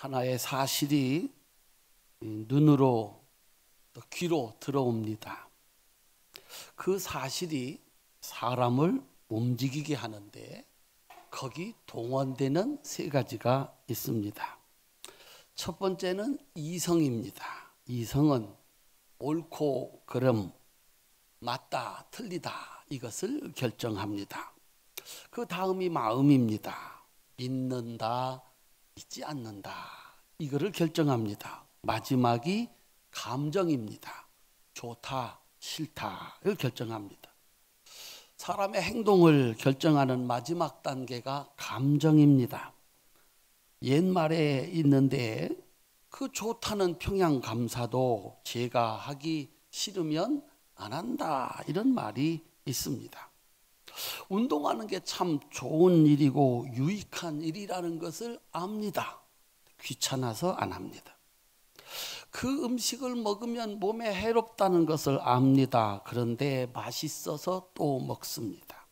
하나의 사실이 눈으로 또 귀로 들어옵니다. 그 사실이 사람을 움직이게 하는데 거기 동원되는 세 가지가 있습니다. 첫 번째는 이성입니다. 이성은 옳고 그름, 맞다, 틀리다 이것을 결정합니다. 그 다음이 마음입니다. 믿는다, 믿지 않는다 이거를 결정합니다. 마지막이 감정입니다. 좋다, 싫다를 결정합니다. 사람의 행동을 결정하는 마지막 단계가 감정입니다. 옛말에 있는데 그 좋다는 평양감사도 제가 하기 싫으면 안 한다 이런 말이 있습니다. 운동하는 게 참 좋은 일이고 유익한 일이라는 것을 압니다. 귀찮아서 안 합니다. 그 음식을 먹으면 몸에 해롭다는 것을 압니다. 그런데 맛있어서 또 먹습니다.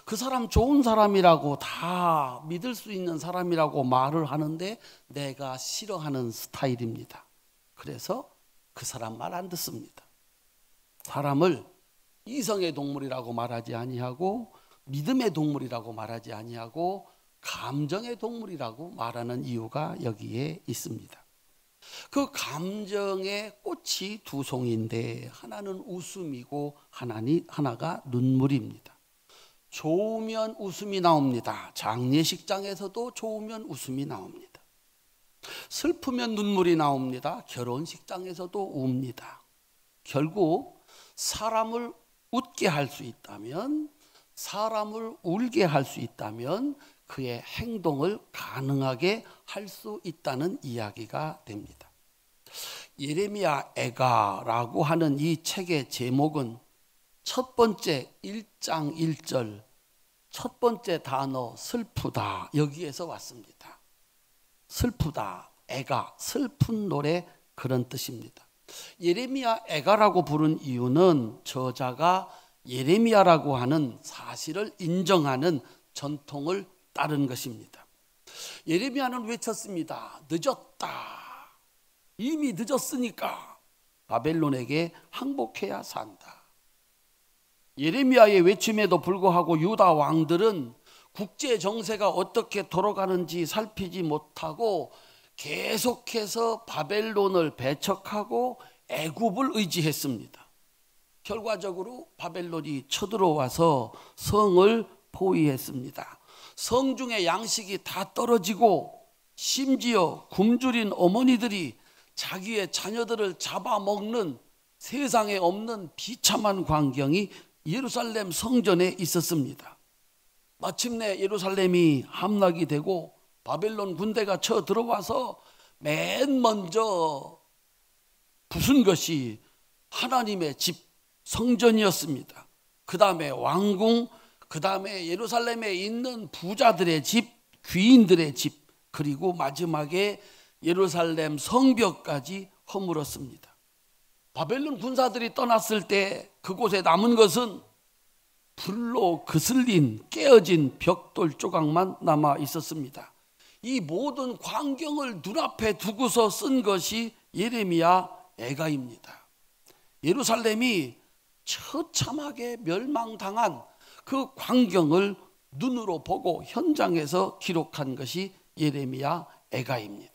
그 사람 좋은 사람이라고 다 믿을 수 있는 사람이라고 말을 하는데 내가 싫어하는 스타일입니다. 그래서 그 사람 말 안 듣습니다. 사람을 이성의 동물이라고 말하지 아니하고 믿음의 동물이라고 말하지 아니하고 감정의 동물이라고 말하는 이유가 여기에 있습니다. 그 감정의 꽃이 두 송이인데 하나는 웃음이고 하나가 눈물입니다. 좋으면 웃음이 나옵니다. 장례식장에서도 좋으면 웃음이 나옵니다. 슬프면 눈물이 나옵니다. 결혼식장에서도 웁니다. 결국 사람을 웃게 할 수 있다면, 사람을 울게 할 수 있다면 그의 행동을 가능하게 할 수 있다는 이야기가 됩니다. 예레미야 애가라고 하는 이 책의 제목은 첫 번째 1장 1절 첫 번째 단어 슬프다 여기에서 왔습니다. 슬프다, 애가, 슬픈 노래 그런 뜻입니다. 예레미야 애가라고 부른 이유는 저자가 예레미야라고 하는 사실을 인정하는 전통을 따른 것입니다. 예레미야는 외쳤습니다. 늦었다. 이미 늦었으니까 바벨론에게 항복해야 산다. 예레미야의 외침에도 불구하고 유다 왕들은 국제 정세가 어떻게 돌아가는지 살피지 못하고 계속해서 바벨론을 배척하고 애굽을 의지했습니다. 결과적으로 바벨론이 쳐들어와서 성을 포위했습니다. 성중의 양식이 다 떨어지고 심지어 굶주린 어머니들이 자기의 자녀들을 잡아먹는 세상에 없는 비참한 광경이 예루살렘 성전에 있었습니다. 마침내 예루살렘이 함락이 되고 바벨론 군대가 쳐들어와서 맨 먼저 부순 것이 하나님의 집 성전이었습니다. 그 다음에 왕궁, 그 다음에 예루살렘에 있는 부자들의 집, 귀인들의 집, 그리고 마지막에 예루살렘 성벽까지 허물었습니다. 바벨론 군사들이 떠났을 때 그곳에 남은 것은 불로 그슬린 깨어진 벽돌 조각만 남아 있었습니다. 이 모든 광경을 눈앞에 두고서 쓴 것이 예레미야 애가입니다. 예루살렘이 처참하게 멸망당한 그 광경을 눈으로 보고 현장에서 기록한 것이 예레미야 애가입니다.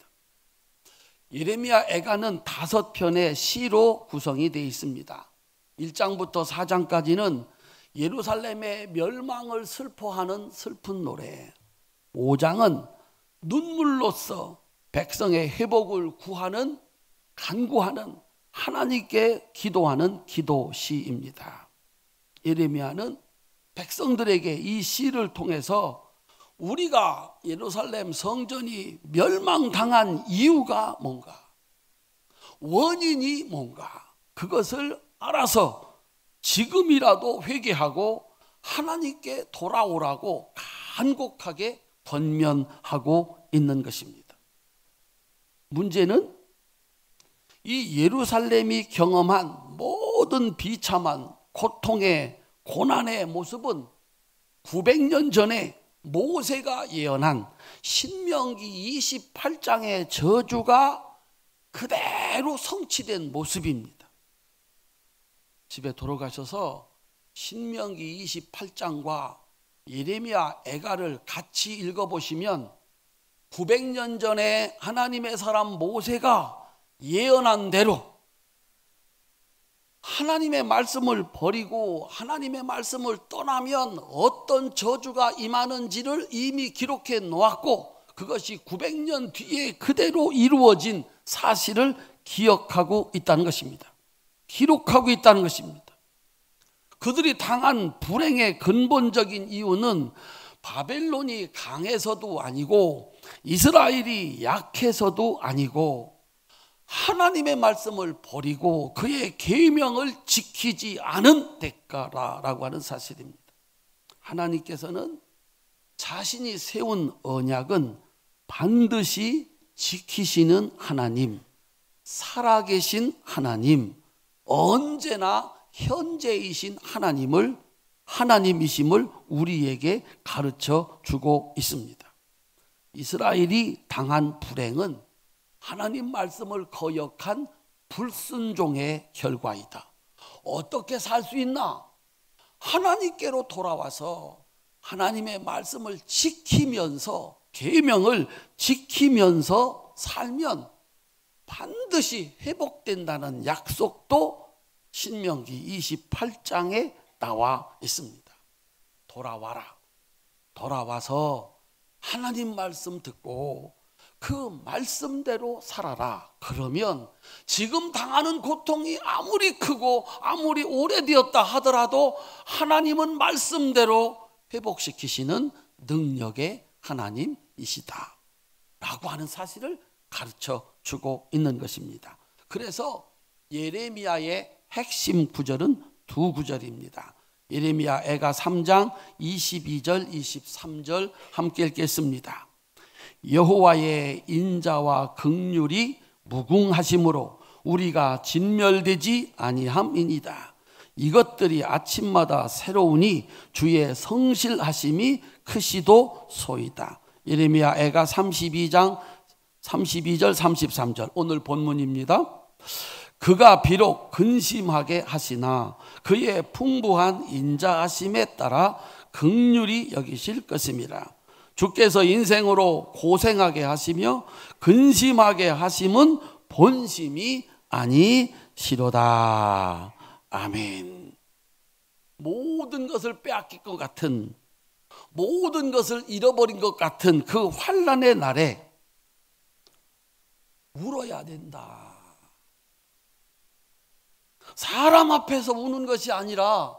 예레미야 애가는 5편의 시로 구성이 되어 있습니다. 1장부터 4장까지는 예루살렘의 멸망을 슬퍼하는 슬픈 노래, 5장은 눈물로써 백성의 회복을 구하는 간구하는 하나님께 기도하는 기도시입니다. 예레미야는 백성들에게 이 시를 통해서 우리가 예루살렘 성전이 멸망당한 이유가 뭔가, 원인이 뭔가, 그것을 알아서 지금이라도 회개하고 하나님께 돌아오라고 간곡하게 권면하고 있는 것입니다. 문제는 이 예루살렘이 경험한 모든 비참한 고통의 고난의 모습은 900년 전에 모세가 예언한 신명기 28장의 저주가 그대로 성취된 모습입니다. 집에 돌아가셔서 신명기 28장과 예레미야 애가를 같이 읽어보시면 900년 전에 하나님의 사람 모세가 예언한 대로 하나님의 말씀을 버리고 하나님의 말씀을 떠나면 어떤 저주가 임하는지를 이미 기록해 놓았고, 그것이 900년 뒤에 그대로 이루어진 사실을 기억하고 있다는 것입니다. 기록하고 있다는 것입니다. 그들이 당한 불행의 근본적인 이유는 바벨론이 강해서도 아니고 이스라엘이 약해서도 아니고 하나님의 말씀을 버리고 그의 계명을 지키지 않은 대가라고 하는 사실입니다. 하나님께서는 자신이 세운 언약은 반드시 지키시는 하나님, 살아계신 하나님, 언제나 현재이신 하나님이심을 우리에게 가르쳐 주고 있습니다. 이스라엘이 당한 불행은 하나님 말씀을 거역한 불순종의 결과이다. 어떻게 살 수 있나? 하나님께로 돌아와서 하나님의 말씀을 지키면서, 계명을 지키면서 살면 반드시 회복된다는 약속도 신명기 28장에 나와 있습니다. 돌아와서 하나님 말씀 듣고 그 말씀대로 살아라. 그러면 지금 당하는 고통이 아무리 크고 아무리 오래되었다 하더라도 하나님은 말씀대로 회복시키시는 능력의 하나님이시다 라고 하는 사실을 가르쳐 주고 있는 것입니다. 그래서 예레미야의 핵심 구절은 두 구절입니다. 예레미야 애가 3장 22절 23절 함께 읽겠습니다. 여호와의 인자와 긍휼이 무궁하심으로 우리가 진멸되지 아니함이니이다. 이것들이 아침마다 새로우니 주의 성실하심이 크시도 소이다. 예레미야 애가 32장 32절 33절 오늘 본문입니다. 그가 비록 근심하게 하시나 그의 풍부한 인자하심에 따라 긍휼히 여기실 것임이라. 주께서 인생으로 고생하게 하시며 근심하게 하심은 본심이 아니시로다. 아멘. 모든 것을 빼앗길 것 같은, 모든 것을 잃어버린 것 같은 그 환난의 날에 울어야 된다. 사람 앞에서 우는 것이 아니라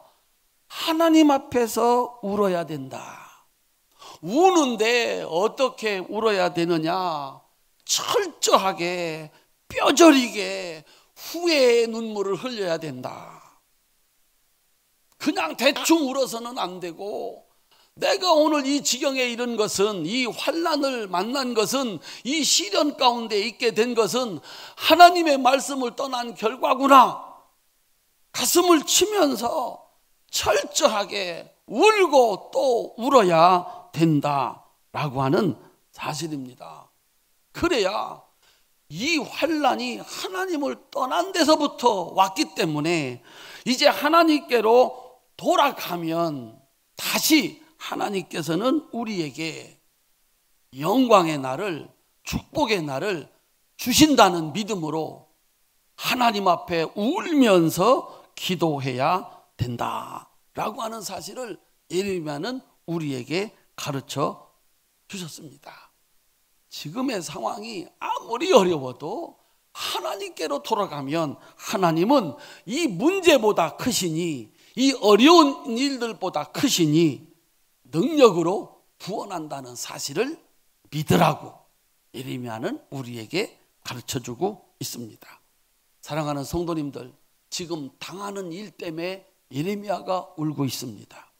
하나님 앞에서 울어야 된다. 우는데 어떻게 울어야 되느냐? 철저하게 뼈저리게 후회의 눈물을 흘려야 된다. 그냥 대충 울어서는 안 되고, 내가 오늘 이 지경에 이른 것은, 이 환난을 만난 것은, 이 시련 가운데 있게 된 것은 하나님의 말씀을 떠난 결과구나. 가슴을 치면서 철저하게 울고 또 울어야 된다라고 하는 사실입니다. 그래야 이 환난이 하나님을 떠난 데서부터 왔기 때문에 이제 하나님께로 돌아가면 다시 하나님께서는 우리에게 영광의 날을, 축복의 날을 주신다는 믿음으로 하나님 앞에 울면서 기도해야 된다라고 하는 사실을 예레미야는 우리에게 가르쳐 주셨습니다. 지금의 상황이 아무리 어려워도 하나님께로 돌아가면 하나님은 이 문제보다 크시니, 이 어려운 일들보다 크시니 능력으로 구원한다는 사실을 믿으라고 예레미야는 우리에게 가르쳐주고 있습니다. 사랑하는 성도님들, 지금 당하는 일 때문에 예레미야가 울고 있습니다.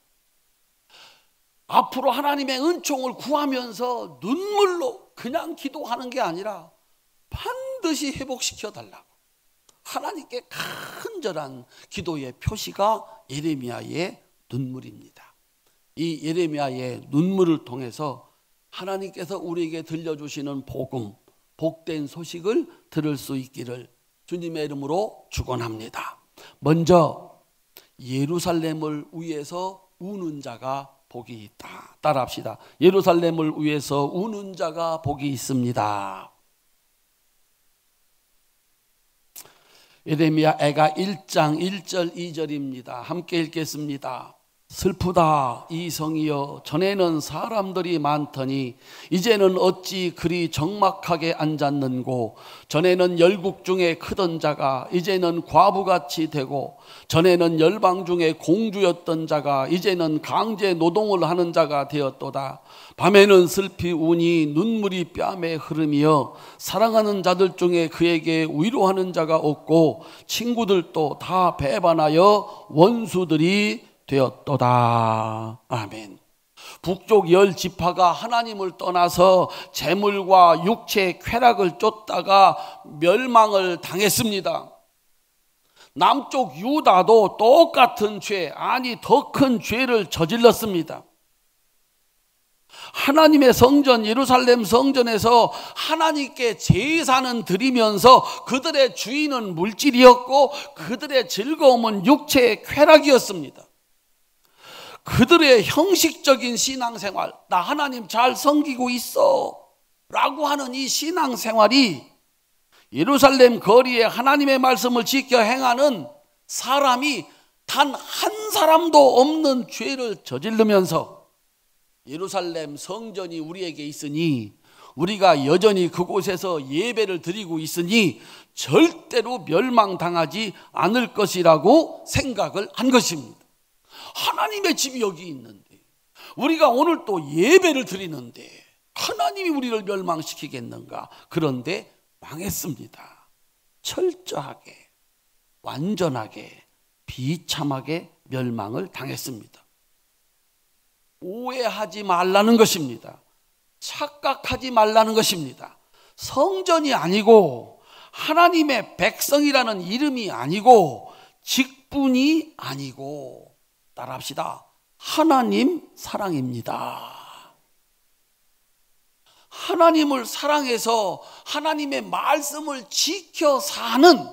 앞으로 하나님의 은총을 구하면서 눈물로 그냥 기도하는 게 아니라 반드시 회복시켜 달라고 하나님께 간절한 기도의 표시가 예레미야의 눈물입니다. 이 예레미야의 눈물을 통해서 하나님께서 우리에게 들려주시는 복음, 복된 소식을 들을 수 있기를 주님의 이름으로 축원합니다. 먼저 예루살렘을 위해서 우는 자가 복이 있다. 따라합시다. 예루살렘을 위해서 우는 자가 복이 있습니다. 예레미야 애가 1장 1절 2절입니다. 함께 읽겠습니다. 슬프다 이 성이여, 전에는 사람들이 많더니 이제는 어찌 그리 적막하게 앉았는고, 전에는 열국 중에 크던 자가 이제는 과부같이 되고, 전에는 열방 중에 공주였던 자가 이제는 강제 노동을 하는 자가 되었도다. 밤에는 슬피 우니 눈물이 뺨에 흐르며, 사랑하는 자들 중에 그에게 위로하는 자가 없고, 친구들도 다 배반하여 원수들이 되었도다. 아멘. 북쪽 10지파가 하나님을 떠나서 재물과 육체의 쾌락을 쫓다가 멸망을 당했습니다. 남쪽 유다도 똑같은 죄, 아니 더 큰 죄를 저질렀습니다. 하나님의 성전 예루살렘 성전에서 하나님께 제사는 드리면서 그들의 주인은 물질이었고 그들의 즐거움은 육체의 쾌락이었습니다. 그들의 형식적인 신앙생활, 나 하나님 잘 섬기고 있어 라고 하는 이 신앙생활이 예루살렘 거리에 하나님의 말씀을 지켜 행하는 사람이 단 한 사람도 없는 죄를 저지르면서, 예루살렘 성전이 우리에게 있으니, 우리가 여전히 그곳에서 예배를 드리고 있으니 절대로 멸망당하지 않을 것이라고 생각을 한 것입니다. 하나님의 집이 여기 있는데, 우리가 오늘 또 예배를 드리는데 하나님이 우리를 멸망시키겠는가? 그런데 망했습니다. 철저하게, 완전하게, 비참하게 멸망을 당했습니다. 오해하지 말라는 것입니다. 착각하지 말라는 것입니다. 성전이 아니고 하나님의 백성이라는 이름이 아니고 직분이 아니고, 따라합시다. 하나님 사랑입니다. 하나님을 사랑해서 하나님의 말씀을 지켜 사는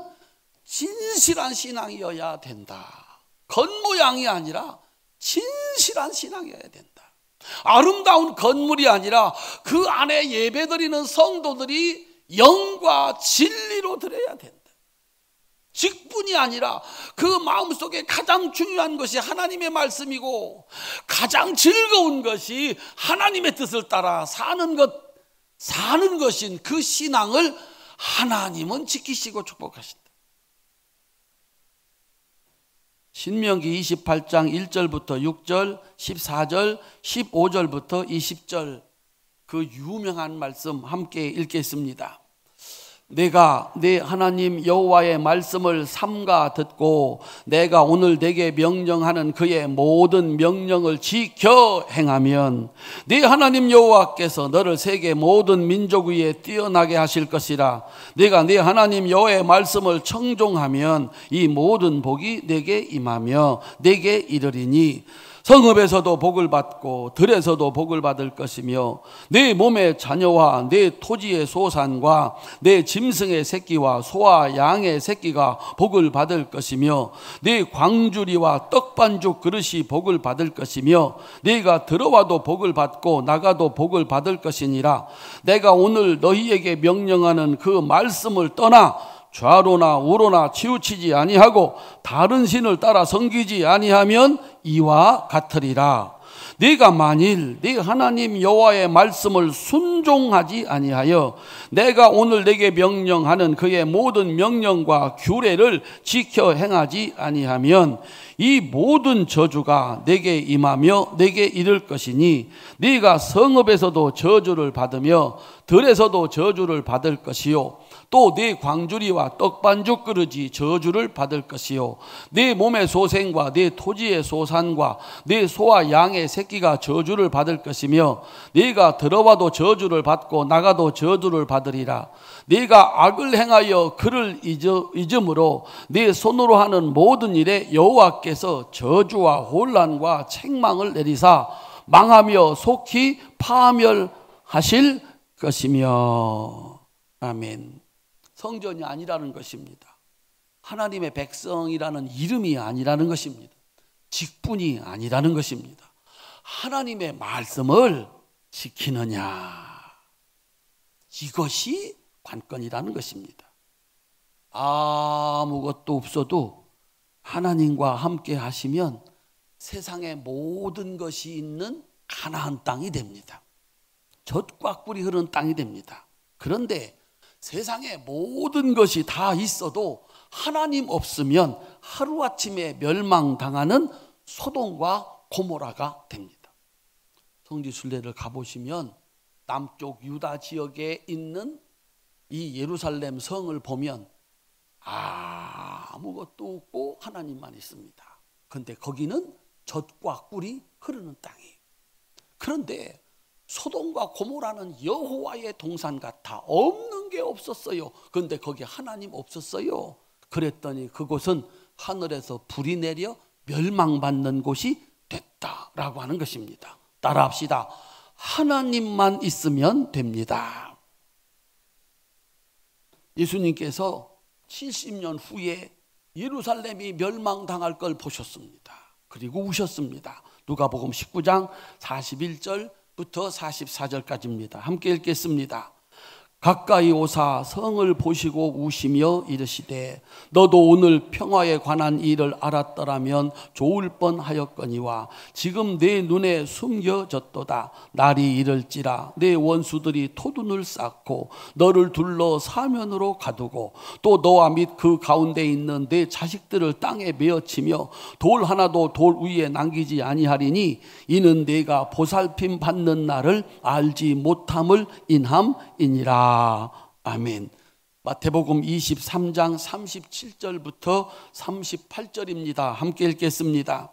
진실한 신앙이어야 된다. 겉모양이 아니라 진실한 신앙이어야 된다. 아름다운 건물이 아니라 그 안에 예배드리는 성도들이 영과 진리로 드려야 된다. 직분이 아니라 그 마음속에 가장 중요한 것이 하나님의 말씀이고, 가장 즐거운 것이 하나님의 뜻을 따라 사는 것인 그 신앙을 하나님은 지키시고 축복하신다. 신명기 28장 1절부터 6절, 14절, 15절부터 20절, 그 유명한 말씀 함께 읽겠습니다. 내가 내 하나님 여호와의 말씀을 삼가 듣고 내가 오늘 내게 명령하는 그의 모든 명령을 지켜 행하면 네 하나님 여호와께서 너를 세계 모든 민족 위에 뛰어나게 하실 것이라. 내가 네 하나님 여호와의 말씀을 청종하면 이 모든 복이 내게 임하며 내게 이르리니, 성읍에서도 복을 받고 들에서도 복을 받을 것이며, 내 몸의 자녀와 내 토지의 소산과 내 짐승의 새끼와 소와 양의 새끼가 복을 받을 것이며, 내 광주리와 떡반죽 그릇이 복을 받을 것이며, 네가 들어와도 복을 받고 나가도 복을 받을 것이니라. 내가 오늘 너희에게 명령하는 그 말씀을 떠나 좌로나 우로나 치우치지 아니하고 다른 신을 따라 섬기지 아니하면 이와 같으리라. 네가 만일 네 하나님 여호와의 말씀을 순종하지 아니하여 내가 오늘 내게 명령하는 그의 모든 명령과 규례를 지켜 행하지 아니하면 이 모든 저주가 내게 임하며 내게 이를 것이니, 네가 성읍에서도 저주를 받으며 들에서도 저주를 받을 것이요 또 네 광주리와 떡반죽 그릇이 저주를 받을 것이요 네 몸의 소생과 네 토지의 소산과 네 소와 양의 새끼가 저주를 받을 것이며 네가 들어와도 저주를 받고 나가도 저주를 받으리라. 네가 악을 행하여 그를 잊음으로 네 손으로 하는 모든 일에 여호와께서 저주와 혼란과 책망을 내리사 망하며 속히 파멸하실 것이며. 아멘. 성전이 아니라는 것입니다. 하나님의 백성이라는 이름이 아니라는 것입니다. 직분이 아니라는 것입니다. 하나님의 말씀을 지키느냐, 이것이 관건이라는 것입니다. 아무것도 없어도 하나님과 함께 하시면 세상의 모든 것이 있는 가나안 땅이 됩니다. 젖과 꿀이 흐르는 땅이 됩니다. 그런데 세상의 모든 것이 다 있어도 하나님 없으면 하루아침에 멸망당하는 소돔과 고모라가 됩니다. 성지순례를 가보시면 남쪽 유다 지역에 있는 이 예루살렘 성을 보면 아무것도 없고 하나님만 있습니다. 그런데 거기는 젖과 꿀이 흐르는 땅이에요. 그런데 소돔과 고모라는 여호와의 동산 같아 없는 게 없었어요. 그런데 거기 하나님 없었어요. 그랬더니 그곳은 하늘에서 불이 내려 멸망받는 곳이 됐다라고 하는 것입니다. 따라합시다. 하나님만 있으면 됩니다. 예수님께서 70년 후에 예루살렘이 멸망당할 걸 보셨습니다. 그리고 우셨습니다. 누가복음 19장 41절부터 44절까지입니다. 함께 읽겠습니다. 가까이 오사 성을 보시고 우시며 이르시되 너도 오늘 평화에 관한 일을 알았더라면 좋을 뻔하였거니와 지금 내 눈에 숨겨졌도다. 날이 이를지라 내 원수들이 토둔을 쌓고 너를 둘러 사면으로 가두고 또 너와 및 그 가운데 있는 내 자식들을 땅에 메어치며 돌 하나도 돌 위에 남기지 아니하리니 이는 내가 보살핌 받는 날을 알지 못함을 인함이니라. 아멘. 마태복음 23장 37절부터 38절입니다. 함께 읽겠습니다.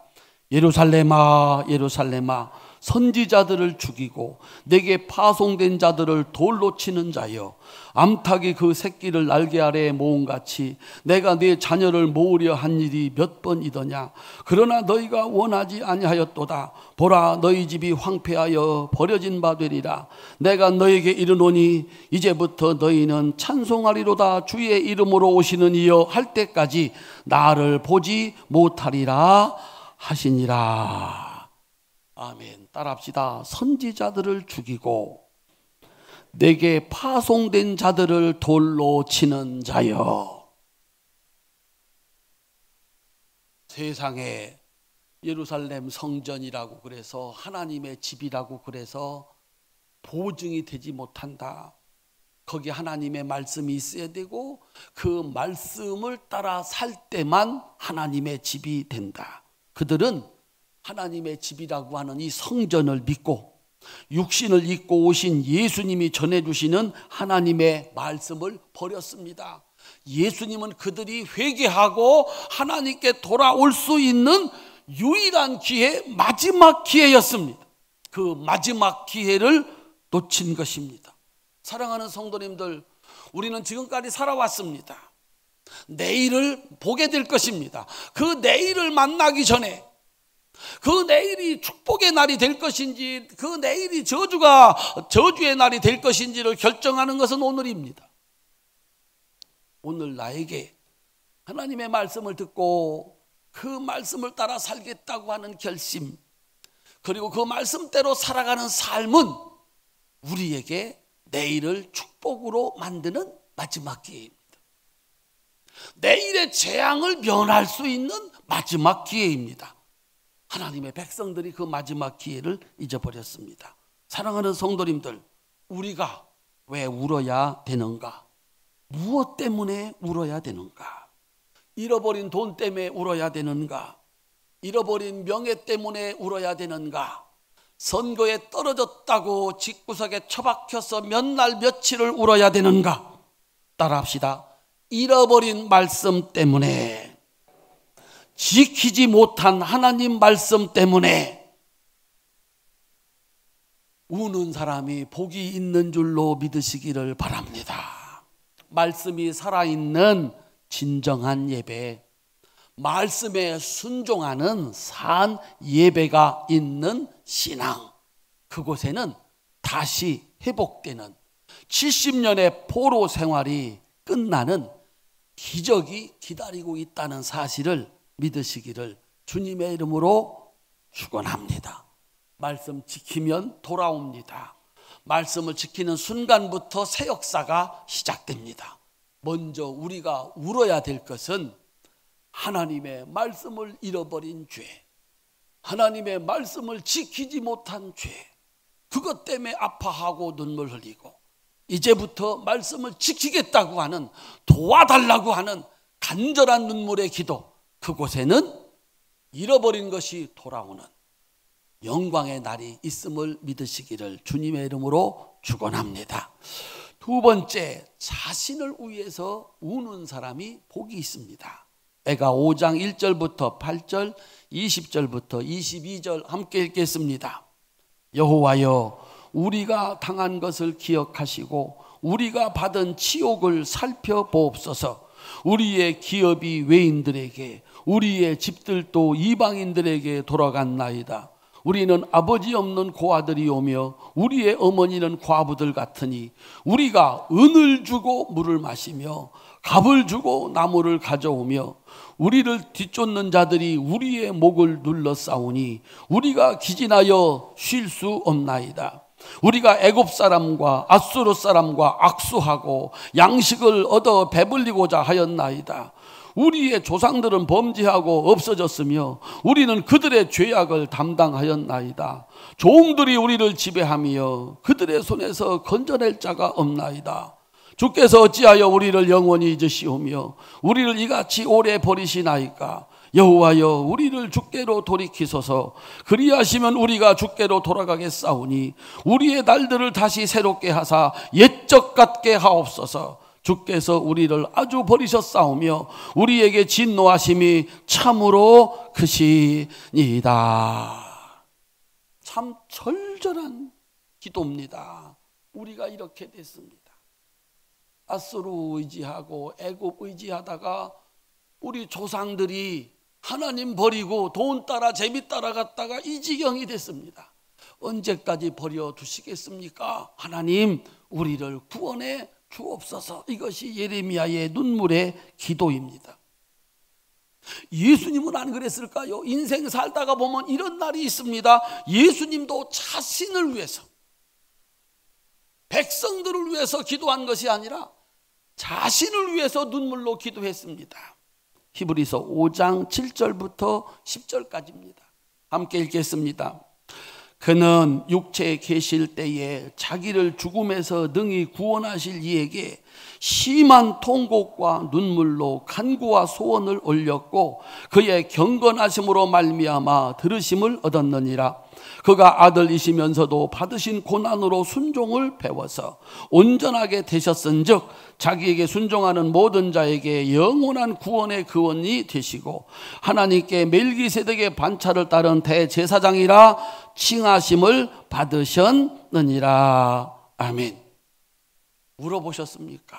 예루살렘아 예루살렘아 선지자들을 죽이고 내게 파송된 자들을 돌로 치는 자여 암탉이 그 새끼를 날개 아래에 모음같이 내가 네 자녀를 모으려 한 일이 몇 번이더냐. 그러나 너희가 원하지 아니하였도다. 보라 너희 집이 황폐하여 버려진 바 되리라. 내가 너에게 이르노니 이제부터 너희는 찬송하리로다. 주의 이름으로 오시는 이여 할 때까지 나를 보지 못하리라 하시니라. 아멘. 따라합시다. 선지자들을 죽이고 내게 파송된 자들을 돌로 치는 자여. 세상에 예루살렘 성전이라고 그래서 하나님의 집이라고 그래서 보증이 되지 못한다. 거기 하나님의 말씀이 있어야 되고 그 말씀을 따라 살 때만 하나님의 집이 된다. 그들은 하나님의 집이라고 하는 이 성전을 믿고 육신을 입고 오신 예수님이 전해주시는 하나님의 말씀을 버렸습니다. 예수님은 그들이 회개하고 하나님께 돌아올 수 있는 유일한 기회, 마지막 기회였습니다. 그 마지막 기회를 놓친 것입니다. 사랑하는 성도님들, 우리는 지금까지 살아왔습니다. 내일을 보게 될 것입니다. 그 내일을 만나기 전에 그 내일이 축복의 날이 될 것인지 그 내일이 저주의 날이 될 것인지를 결정하는 것은 오늘입니다. 오늘 나에게 하나님의 말씀을 듣고 그 말씀을 따라 살겠다고 하는 결심, 그리고 그 말씀대로 살아가는 삶은 우리에게 내일을 축복으로 만드는 마지막 기회입니다. 내일의 재앙을 면할 수 있는 마지막 기회입니다. 하나님의 백성들이 그 마지막 기회를 잊어버렸습니다. 사랑하는 성도님들, 우리가 왜 울어야 되는가? 무엇 때문에 울어야 되는가? 잃어버린 돈 때문에 울어야 되는가? 잃어버린 명예 때문에 울어야 되는가? 선거에 떨어졌다고 집구석에 처박혀서 몇 날 며칠을 울어야 되는가? 따라합시다. 잃어버린 말씀 때문에, 지키지 못한 하나님 말씀 때문에 우는 사람이 복이 있는 줄로 믿으시기를 바랍니다. 말씀이 살아있는 진정한 예배, 말씀에 순종하는 산 예배가 있는 신앙, 그곳에는 다시 회복되는 70년의 포로 생활이 끝나는 기적이 기다리고 있다는 사실을 믿으시기를 주님의 이름으로 축원합니다. 말씀 지키면 돌아옵니다. 말씀을 지키는 순간부터 새 역사가 시작됩니다. 먼저 우리가 울어야 될 것은 하나님의 말씀을 잃어버린 죄, 하나님의 말씀을 지키지 못한 죄, 그것 때문에 아파하고 눈물 흘리고 이제부터 말씀을 지키겠다고 하는, 도와달라고 하는 간절한 눈물의 기도, 그곳에는 잃어버린 것이 돌아오는 영광의 날이 있음을 믿으시기를 주님의 이름으로 축원합니다. 두 번째, 자신을 위해서 우는 사람이 복이 있습니다. 애가 5장 1절부터 8절, 20절부터 22절 함께 읽겠습니다. 여호와여, 우리가 당한 것을 기억하시고 우리가 받은 치욕을 살펴보옵소서. 우리의 기업이 외인들에게, 우리의 집들도 이방인들에게 돌아갔나이다. 우리는 아버지 없는 고아들이오며 우리의 어머니는 과부들 같으니 우리가 은을 주고 물을 마시며 갑을 주고 나무를 가져오며 우리를 뒤쫓는 자들이 우리의 목을 눌러싸우니 우리가 기진하여 쉴 수 없나이다. 우리가 애굽 사람과 아수르 사람과 악수하고 양식을 얻어 배불리고자 하였나이다. 우리의 조상들은 범죄하고 없어졌으며 우리는 그들의 죄악을 담당하였나이다. 종들이 우리를 지배하며 그들의 손에서 건져낼 자가 없나이다. 주께서 어찌하여 우리를 영원히 잊으시오며 우리를 이같이 오래 버리시나이까? 여호와여, 우리를 주께로 돌이키소서. 그리하시면 우리가 주께로 돌아가겠사오니 우리의 날들을 다시 새롭게 하사 옛적 같게 하옵소서. 주께서 우리를 아주 버리셨사오며 우리에게 진노하심이 참으로 크시니이다. 참 절절한 기도입니다. 우리가 이렇게 됐습니다. 아수르 의지하고 애굽 의지하다가 우리 조상들이 하나님 버리고 돈 따라 재미 따라 갔다가 이 지경이 됐습니다. 언제까지 버려두시겠습니까? 하나님, 우리를 구원해 주옵소서. 이것이 예레미야의 눈물의 기도입니다. 예수님은 안 그랬을까요? 인생 살다가 보면 이런 날이 있습니다. 예수님도 자신을 위해서, 백성들을 위해서 기도한 것이 아니라 자신을 위해서 눈물로 기도했습니다. 히브리서 5장 7절부터 10절까지입니다. 함께 읽겠습니다. 그는 육체에 계실 때에 자기를 죽음에서 능히 구원하실 이에게 심한 통곡과 눈물로 간구와 소원을 올렸고 그의 경건하심으로 말미암아 들으심을 얻었느니라. 그가 아들이시면서도 받으신 고난으로 순종을 배워서 온전하게 되셨은즉 자기에게 순종하는 모든 자에게 영원한 구원의 근원이 되시고 하나님께 멜기세덱의 반차를 따른 대제사장이라 칭하심을 받으셨느니라. 아멘. 물어보셨습니까?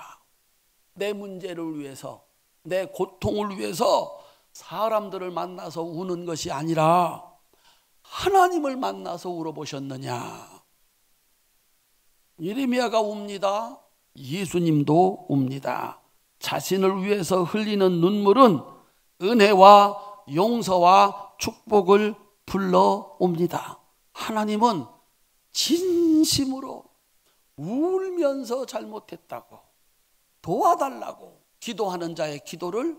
내 문제를 위해서, 내 고통을 위해서 사람들을 만나서 우는 것이 아니라 하나님을 만나서 울어보셨느냐? 예레미야가 웁니다. 예수님도 웁니다. 자신을 위해서 흘리는 눈물은 은혜와 용서와 축복을 불러옵니다. 하나님은 진심으로 울면서 잘못했다고 도와달라고 기도하는 자의 기도를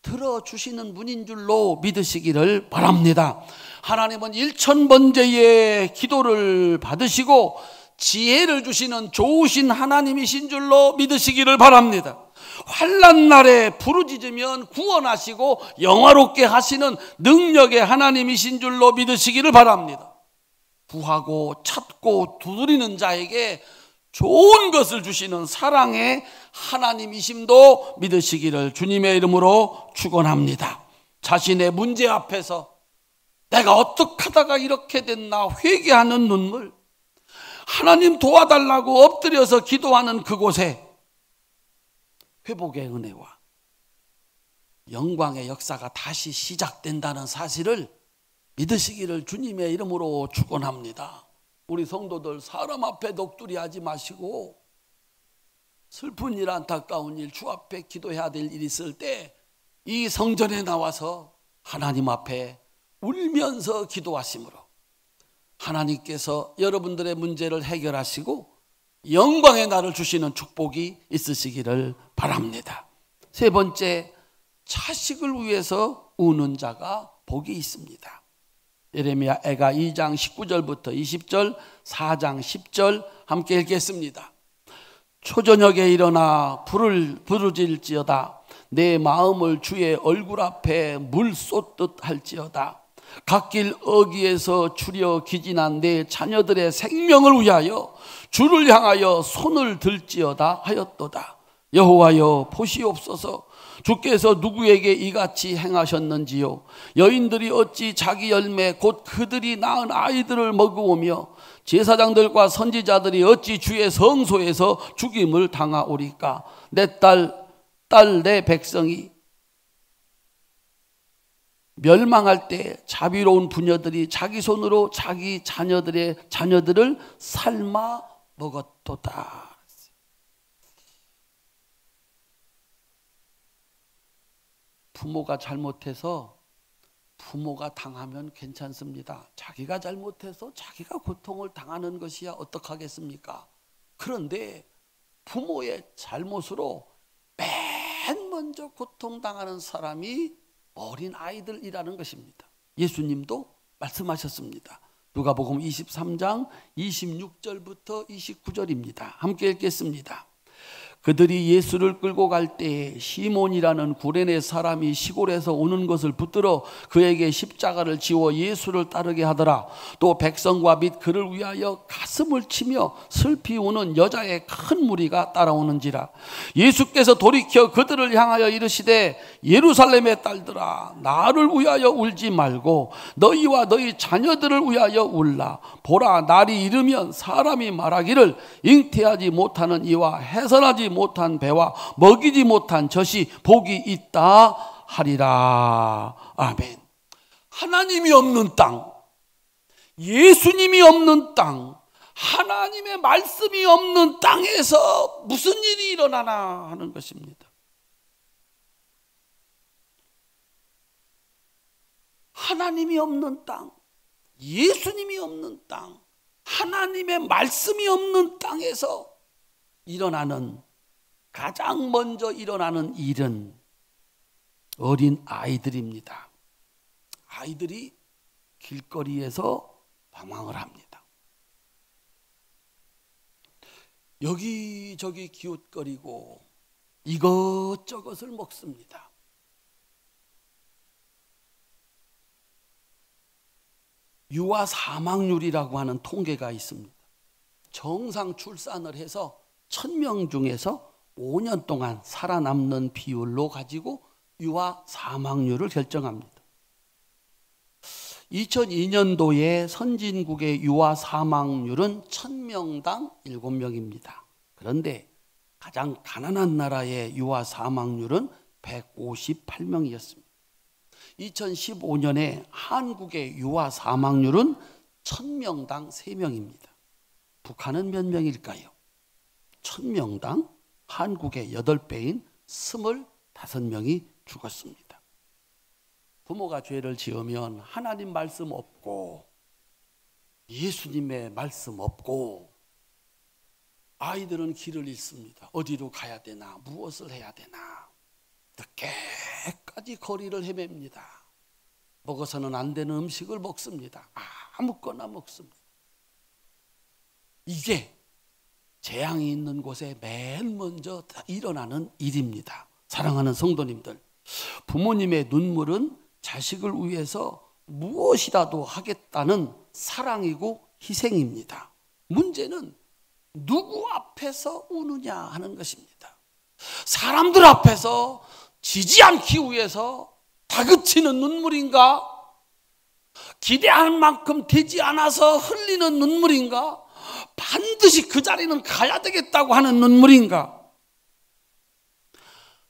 들어주시는 분인 줄로 믿으시기를 바랍니다. 하나님은 1000번째의 기도를 받으시고 지혜를 주시는 좋으신 하나님이신 줄로 믿으시기를 바랍니다. 환난 날에 부르짖으면 구원하시고 영화롭게 하시는 능력의 하나님이신 줄로 믿으시기를 바랍니다. 구하고 찾고 두드리는 자에게 좋은 것을 주시는 사랑의 하나님이심도 믿으시기를 주님의 이름으로 축원합니다. 자신의 문제 앞에서 내가 어떻게 하다가 이렇게 됐나 회개하는 눈물, 하나님 도와달라고 엎드려서 기도하는 그곳에 회복의 은혜와 영광의 역사가 다시 시작된다는 사실을 믿으시기를 주님의 이름으로 축원합니다. 우리 성도들 사람 앞에 넋두리 하지 마시고 슬픈 일, 안타까운 일, 주 앞에 기도해야 될 일이 있을 때 이 성전에 나와서 하나님 앞에 울면서 기도하심으로 하나님께서 여러분들의 문제를 해결하시고 영광의 날을 주시는 축복이 있으시기를 바랍니다. 세 번째, 자식을 위해서 우는 자가 복이 있습니다. 예레미야가 2장 19절부터 20절, 4장 10절 함께 읽겠습니다. 초저녁에 일어나 불을 부르짖을지어다. 내 마음을 주의 얼굴 앞에 물 쏟듯 할지어다. 갓길 어귀에서 추려 기진한 내 자녀들의 생명을 위하여 주를 향하여 손을 들지어다 하였도다. 여호와여 보시옵소서. 주께서 누구에게 이같이 행하셨는지요. 여인들이 어찌 자기 열매 곧 그들이 낳은 아이들을 먹으오며 제사장들과 선지자들이 어찌 주의 성소에서 죽임을 당하오리까. 내 딸 내 백성이 멸망할 때 자비로운 부녀들이 자기 손으로 자기 자녀들을 삶아 먹었도다. 부모가 잘못해서 부모가 당하면 괜찮습니다. 자기가 잘못해서 자기가 고통을 당하는 것이야 어떡하겠습니까? 그런데 부모의 잘못으로 맨 먼저 고통당하는 사람이 어린 아이들이라는 것입니다. 예수님도 말씀하셨습니다. 누가복음 23장 26절부터 29절입니다. 함께 읽겠습니다. 그들이 예수를 끌고 갈 때에 시몬이라는 구레네 사람이 시골에서 오는 것을 붙들어 그에게 십자가를 지워 예수를 따르게 하더라. 또 백성과 및 그를 위하여 가슴을 치며 슬피 우는 여자의 큰 무리가 따라오는지라. 예수께서 돌이켜 그들을 향하여 이르시되 예루살렘의 딸들아 나를 위하여 울지 말고 너희와 너희 자녀들을 위하여 울라. 보라 날이 이르면 사람이 말하기를 잉태하지 못하는 이와 해산하지 못한 배와 먹이지 못한 젖이 복이 있다 하리라. 아멘. 하나님이 없는 땅, 예수님이 없는 땅, 하나님의 말씀이 없는 땅에서 무슨 일이 일어나나 하는 것입니다. 하나님이 없는 땅, 예수님이 없는 땅, 하나님의 말씀이 없는 땅에서 가장 먼저 일어나는 일은 어린 아이들입니다. 아이들이 길거리에서 방황을 합니다. 여기저기 기웃거리고 이것저것을 먹습니다. 유아 사망률이라고 하는 통계가 있습니다. 정상 출산을 해서 1000명 중에서 5년 동안 살아남는 비율로 가지고 유아 사망률을 결정합니다. 2002년도에 선진국의 유아 사망률은 1000명당 7명입니다. 그런데 가장 가난한 나라의 유아 사망률은 158명이었습니다. 2015년에 한국의 유아 사망률은 1000명당 3명입니다. 북한은 몇 명일까요? 1000명당 한국의 8배인 25명이 죽었습니다. 부모가 죄를 지으면 하나님 말씀 없고 예수님의 말씀 없고 아이들은 길을 잃습니다. 어디로 가야 되나, 무엇을 해야 되나 늦게까지 거리를 헤맵니다. 먹어서는 안 되는 음식을 먹습니다. 아무거나 먹습니다. 이게 재앙이 있는 곳에 맨 먼저 일어나는 일입니다. 사랑하는 성도님들, 부모님의 눈물은 자식을 위해서 무엇이라도 하겠다는 사랑이고 희생입니다. 문제는 누구 앞에서 우느냐 하는 것입니다. 사람들 앞에서 지지 않기 위해서 다그치는 눈물인가? 기대한 만큼 되지 않아서 흘리는 눈물인가? 반드시 그 자리는 가야 되겠다고 하는 눈물인가?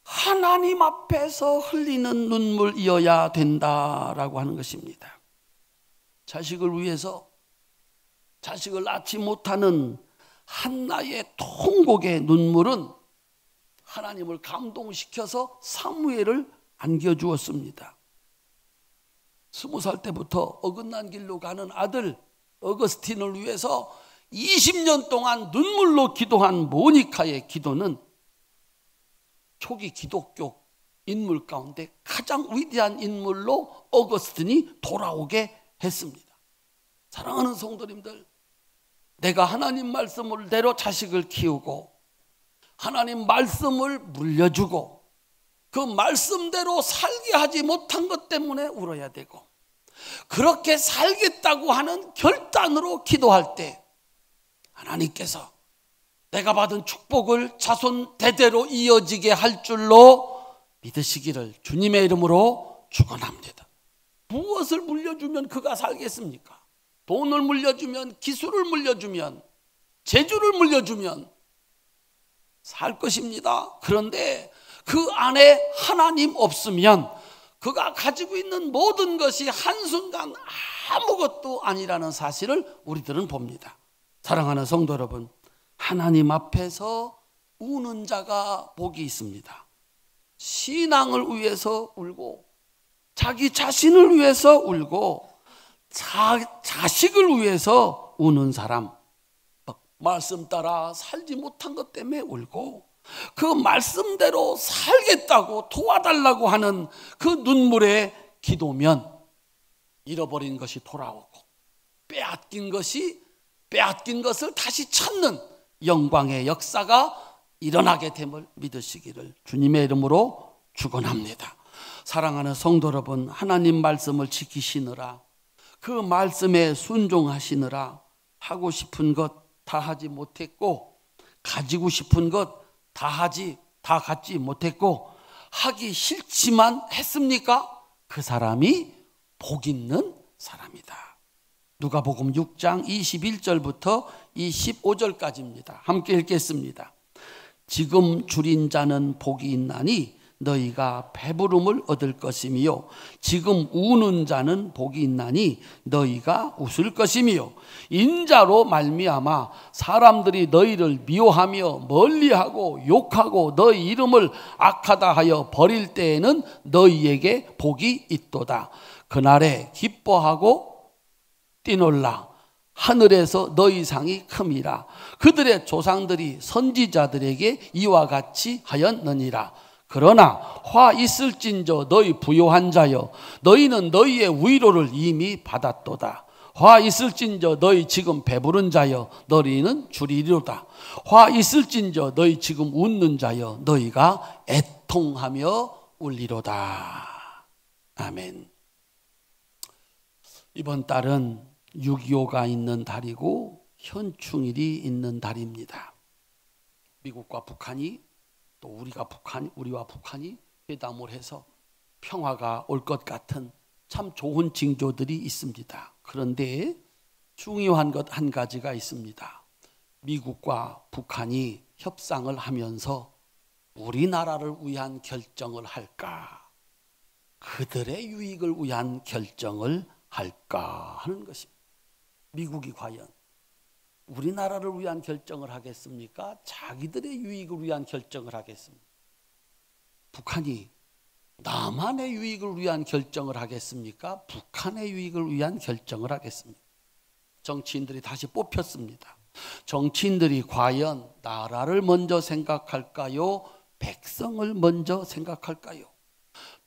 하나님 앞에서 흘리는 눈물이어야 된다라고 하는 것입니다. 자식을 위해서 자식을 낳지 못하는 한나의 통곡의 눈물은 하나님을 감동시켜서 사무엘을 안겨주었습니다. 20살 때부터 어긋난 길로 가는 아들 어거스틴을 위해서 20년 동안 눈물로 기도한 모니카의 기도는 초기 기독교 인물 가운데 가장 위대한 인물로 어거스틴이 돌아오게 했습니다. 사랑하는 성도님들, 내가 하나님 말씀을 대로 자식을 키우고 하나님 말씀을 물려주고 그 말씀대로 살게 하지 못한 것 때문에 울어야 되고, 그렇게 살겠다고 하는 결단으로 기도할 때 하나님께서 내가 받은 축복을 자손 대대로 이어지게 할 줄로 믿으시기를 주님의 이름으로 축원합니다. 무엇을 물려주면 그가 살겠습니까? 돈을 물려주면, 기술을 물려주면, 재주를 물려주면 살 것입니다. 그런데 그 안에 하나님 없으면 그가 가지고 있는 모든 것이 한순간 아무것도 아니라는 사실을 우리들은 봅니다. 사랑하는 성도 여러분, 하나님 앞에서 우는 자가 복이 있습니다. 신앙을 위해서 울고, 자기 자신을 위해서 울고, 자식을 위해서 우는 사람, 말씀 따라 살지 못한 것 때문에 울고, 그 말씀대로 살겠다고 도와달라고 하는 그 눈물의 기도면 잃어버린 것이 돌아오고, 빼앗긴 것을 다시 찾는 영광의 역사가 일어나게 됨을 믿으시기를 주님의 이름으로 축원합니다. 사랑하는 성도 여러분, 하나님 말씀을 지키시느라, 그 말씀에 순종하시느라 하고 싶은 것 다 하지 못했고, 가지고 싶은 것 다 갖지 못했고, 하기 싫지만 했습니까? 그 사람이 복 있는 사람이다. 누가복음 6장 21절부터 25절까지입니다. 함께 읽겠습니다. 지금 줄인 자는 복이 있나니 너희가 배부름을 얻을 것이며, 지금 우는 자는 복이 있나니 너희가 웃을 것이며, 인자로 말미암아 사람들이 너희를 미워하며 멀리하고 욕하고 너희 이름을 악하다 하여 버릴 때에는 너희에게 복이 있도다. 그날에 기뻐하고 뛰놀라. 하늘에서 너희 상이 큼이라. 그들의 조상들이 선지자들에게 이와 같이 하였느니라. 그러나 화 있을진저 너희 부요한 자여, 너희는 너희의 위로를 이미 받았도다. 화 있을진저 너희 지금 배부른 자여, 너희는 줄이리로다. 화 있을진저 너희 지금 웃는 자여, 너희가 애통하며 울리로다. 아멘. 이번 달은 6.25가 있는 달이고 현충일이 있는 달입니다. 미국과 북한이, 또 우리와 북한이 회담을 해서 평화가 올 것 같은 참 좋은 징조들이 있습니다. 그런데 중요한 것 한 가지가 있습니다. 미국과 북한이 협상을 하면서 우리나라를 위한 결정을 할까, 그들의 유익을 위한 결정을 할까 하는 것입니다. 미국이 과연 우리나라를 위한 결정을 하겠습니까? 자기들의 유익을 위한 결정을 하겠습니까? 북한이 남한의 유익을 위한 결정을 하겠습니까? 북한의 유익을 위한 결정을 하겠습니까? 정치인들이 다시 뽑혔습니다. 정치인들이 과연 나라를 먼저 생각할까요? 백성을 먼저 생각할까요?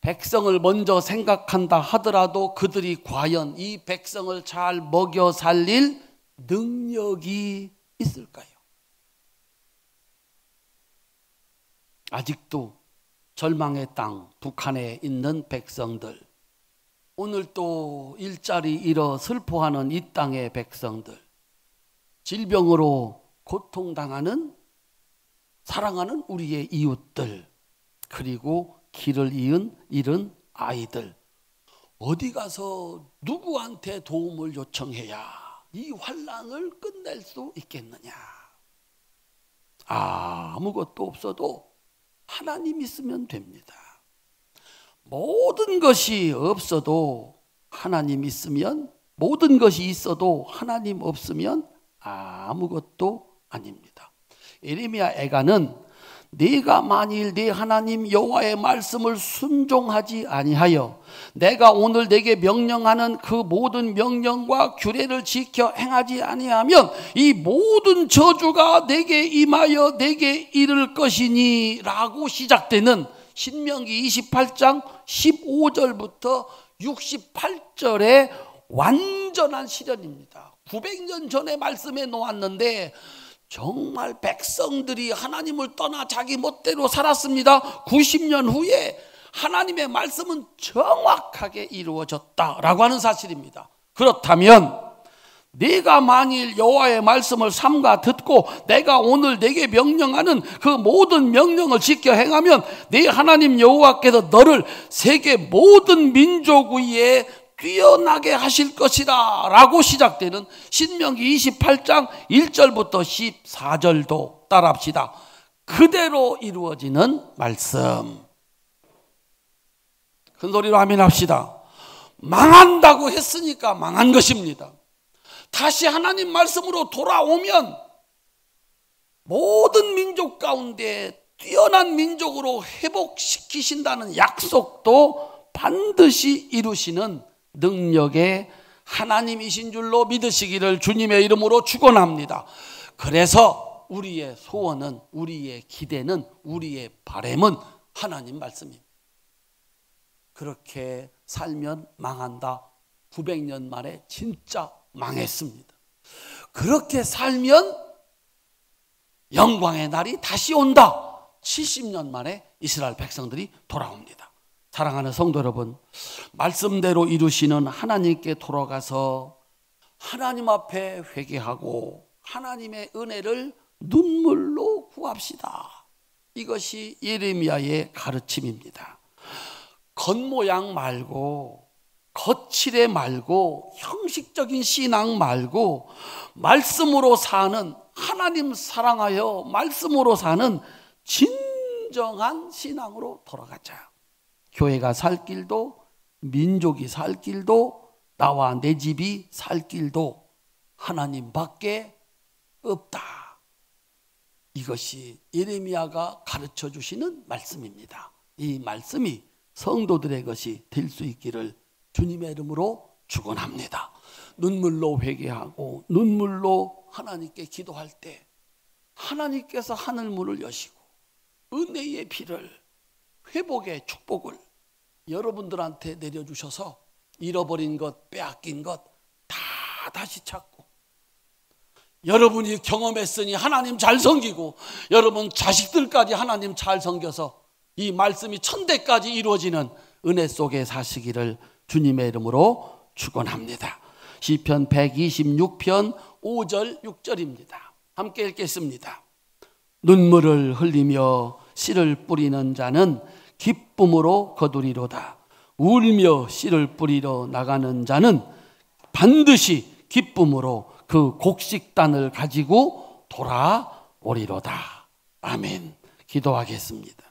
백성을 먼저 생각한다 하더라도 그들이 과연 이 백성을 잘 먹여 살릴 능력이 있을까요? 아직도 절망의 땅 북한에 있는 백성들, 오늘 또 일자리 잃어 슬퍼하는 이 땅의 백성들, 질병으로 고통당하는 사랑하는 우리의 이웃들, 그리고 길을 잃은 아이들, 어디 가서 누구한테 도움을 요청해야 이 환난을 끝낼 수 있겠느냐? 아무것도 없어도 하나님 있으면 됩니다. 모든 것이 없어도 하나님 있으면, 모든 것이 있어도 하나님 없으면 아무것도 아닙니다. 예레미야 애가는 네가 만일 네 하나님 여호와의 말씀을 순종하지 아니하여 내가 오늘 내게 명령하는 그 모든 명령과 규례를 지켜 행하지 아니하면 이 모든 저주가 내게 임하여 내게 이를 것이니 라고 시작되는 신명기 28장 15절부터 68절의 완전한 실현입니다. 900년 전에 말씀해 놓았는데 정말 백성들이 하나님을 떠나 자기 멋대로 살았습니다. 90년 후에 하나님의 말씀은 정확하게 이루어졌다라고 하는 사실입니다. 그렇다면 네가 만일 여호와의 말씀을 삼가 듣고 내가 오늘 내게 명령하는 그 모든 명령을 지켜 행하면 네 하나님 여호와께서 너를 세계 모든 민족 위에 뛰어나게 하실 것이라 라고 시작되는 신명기 28장 1절부터 14절도 따라합시다. 그대로 이루어지는 말씀. 큰 소리로 아멘 합시다. 망한다고 했으니까 망한 것입니다. 다시 하나님 말씀으로 돌아오면 모든 민족 가운데 뛰어난 민족으로 회복시키신다는 약속도 반드시 이루시는 능력의 하나님이신 줄로 믿으시기를 주님의 이름으로 축원합니다. 그래서 우리의 소원은, 우리의 기대는, 우리의 바람은 하나님 말씀입니다. 그렇게 살면 망한다. 900년 만에 진짜 망했습니다. 그렇게 살면 영광의 날이 다시 온다. 70년 만에 이스라엘 백성들이 돌아옵니다. 사랑하는 성도 여러분, 말씀대로 이루시는 하나님께 돌아가서 하나님 앞에 회개하고 하나님의 은혜를 눈물로 구합시다. 이것이 예레미야의 가르침입니다. 겉모양 말고, 거칠애 말고, 형식적인 신앙 말고 말씀으로 사는, 하나님 사랑하여 말씀으로 사는 진정한 신앙으로 돌아가자. 교회가 살 길도, 민족이 살 길도, 나와 내 집이 살 길도 하나님밖에 없다. 이것이 예레미야가 가르쳐 주시는 말씀입니다. 이 말씀이 성도들의 것이 될 수 있기를 주님의 이름으로 축원합니다. 눈물로 회개하고 눈물로 하나님께 기도할 때 하나님께서 하늘문을 여시고 은혜의 비를, 회복의 축복을 여러분들한테 내려주셔서 잃어버린 것, 빼앗긴 것 다 다시 찾고, 여러분이 경험했으니 하나님 잘 섬기고 여러분 자식들까지 하나님 잘 섬겨서 이 말씀이 천대까지 이루어지는 은혜 속에 사시기를 주님의 이름으로 축원합니다. 시편 126편 5절 6절입니다. 함께 읽겠습니다. 눈물을 흘리며 씨를 뿌리는 자는 기쁨으로 거두리로다. 울며 씨를 뿌리러 나가는 자는 반드시 기쁨으로 그 곡식단을 가지고 돌아오리로다. 아멘. 기도하겠습니다.